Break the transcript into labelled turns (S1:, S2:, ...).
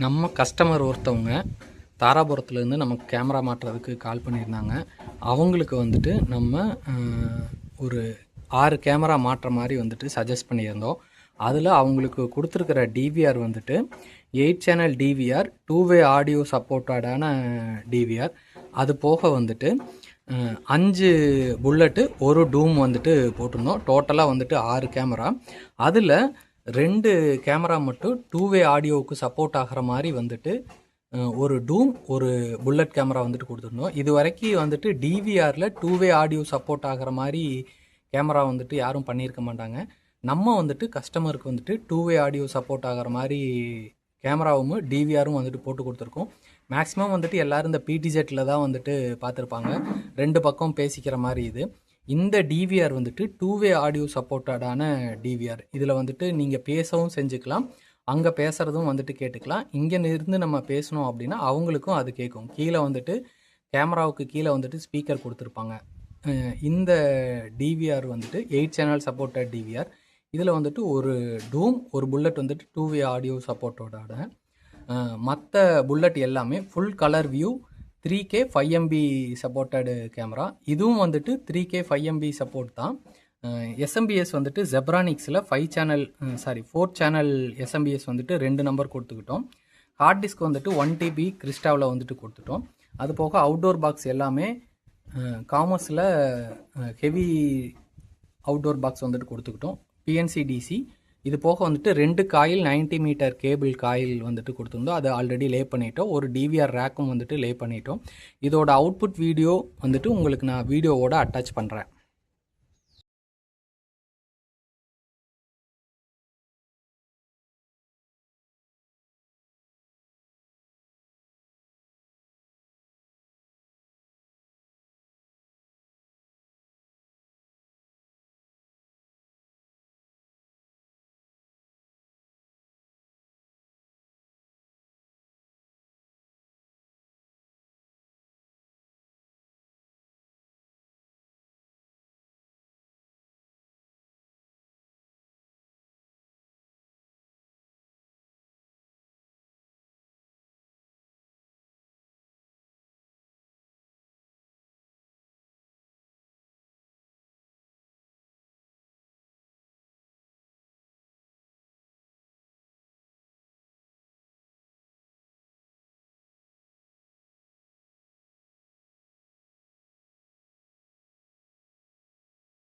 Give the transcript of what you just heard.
S1: நம்ம கஸ்டமர் ஒருத்தவங்க தாராபுரத்துலேருந்து நமக்கு கேமரா மாட்டுறதுக்கு கால் பண்ணியிருந்தாங்க. அவங்களுக்கு வந்துட்டு நம்ம ஒரு 6 கேமரா மாட்டுற மாதிரி வந்துட்டு சஜஸ்ட் பண்ணியிருந்தோம். அதில் அவங்களுக்கு கொடுத்துருக்கிற டிவிஆர் வந்துட்டு 8 சேனல் டிவிஆர், 2-வே ஆடியோ சப்போர்ட்டடான டிவிஆர். அது போக வந்துட்டு 5 புல்லட்டு, ஒரு டூம் வந்துட்டு போட்டிருந்தோம். டோட்டலாக வந்துட்டு 6 கேமரா. அதில் 2 கேமரா மட்டும் 2-வே ஆடியோவுக்கு சப்போர்ட் ஆகிற மாதிரி வந்துட்டு ஒரு டூம், ஒரு புல்லட் கேமரா வந்துட்டு கொடுத்துருந்தோம். இது வரைக்கும் வந்துட்டு டிவிஆரில் 2-வே ஆடியோ சப்போர்ட் ஆகிற மாதிரி கேமரா வந்துட்டு யாரும் பண்ணியிருக்க மாட்டாங்க. நம்ம வந்துட்டு கஸ்டமருக்கு வந்துட்டு 2-வே ஆடியோ சப்போர்ட் ஆகிற மாதிரி கேமராவும் டிவிஆரும் வந்துட்டு போட்டு கொடுத்துருக்கோம். மேக்ஸிமம் வந்துட்டு எல்லோரும் இந்த பிடிஜெட்டில் தான் வந்துட்டு பார்த்துருப்பாங்க, 2 பக்கம் பேசிக்கிற மாதிரி. இந்த டிவிஆர் வந்துட்டு 2-வே ஆடியோ சப்போர்ட்டடான டிவிஆர். இதில் வந்துட்டு நீங்கள் பேசவும் செஞ்சுக்கலாம், அங்கே பேசுகிறதும் வந்துட்டு கேட்டுக்கலாம். இங்கே இருந்து நம்ம பேசணும் அப்படின்னா அவங்களுக்கும் அது கேட்கும். கீழே வந்துட்டு கேமராவுக்கு கீழே வந்துட்டு ஸ்பீக்கர் கொடுத்துருப்பாங்க. இந்த டிவிஆர் வந்துட்டு 8 சேனல் சப்போர்ட்டட் டிவிஆர். இதில் வந்துட்டு ஒரு டூம், ஒரு புல்லட் வந்துட்டு 2-வே ஆடியோ சப்போர்ட்டோட. மற்ற புல்லட் எல்லாமே full colour view, 3K 5MB supported camera. இதுவும் வந்துட்டு 3K 5MB சப்போர்ட் தான். எஸ்எம்பிஎஸ் வந்துட்டு ஜெப்ரானிக்ஸில் 4 சேனல் எஸ்எம்பிஎஸ் வந்துட்டு 2 நம்பர் கொடுத்துக்கிட்டோம். ஹார்ட் டிஸ்க் வந்துட்டு 1 TB கிறிஸ்டாவில் வந்துட்டு கொடுத்துட்டோம். அது போக அவுட்டோர் பாக்ஸ் எல்லாமே காமர்ஸில் ஹெவி அவுட்டோர் பாக்ஸ் வந்துட்டு கொடுத்துக்கிட்டோம். PNC DC. இது போக வந்துட்டு 2 காயில் 90 மீட்டர் கேபிள் காயில் வந்துட்டு கொடுத்துருந்தோம். அதை ஆல்ரெடி லே பண்ணிட்டோம். ஒரு டிவிஆர் ரேக்கும் வந்துட்டு லே பண்ணிட்டோம். இதோட அவுட்புட் வீடியோ வந்துட்டு உங்களுக்கு நான் வீடியோவோட அட்டாச் பண்ணுறேன்.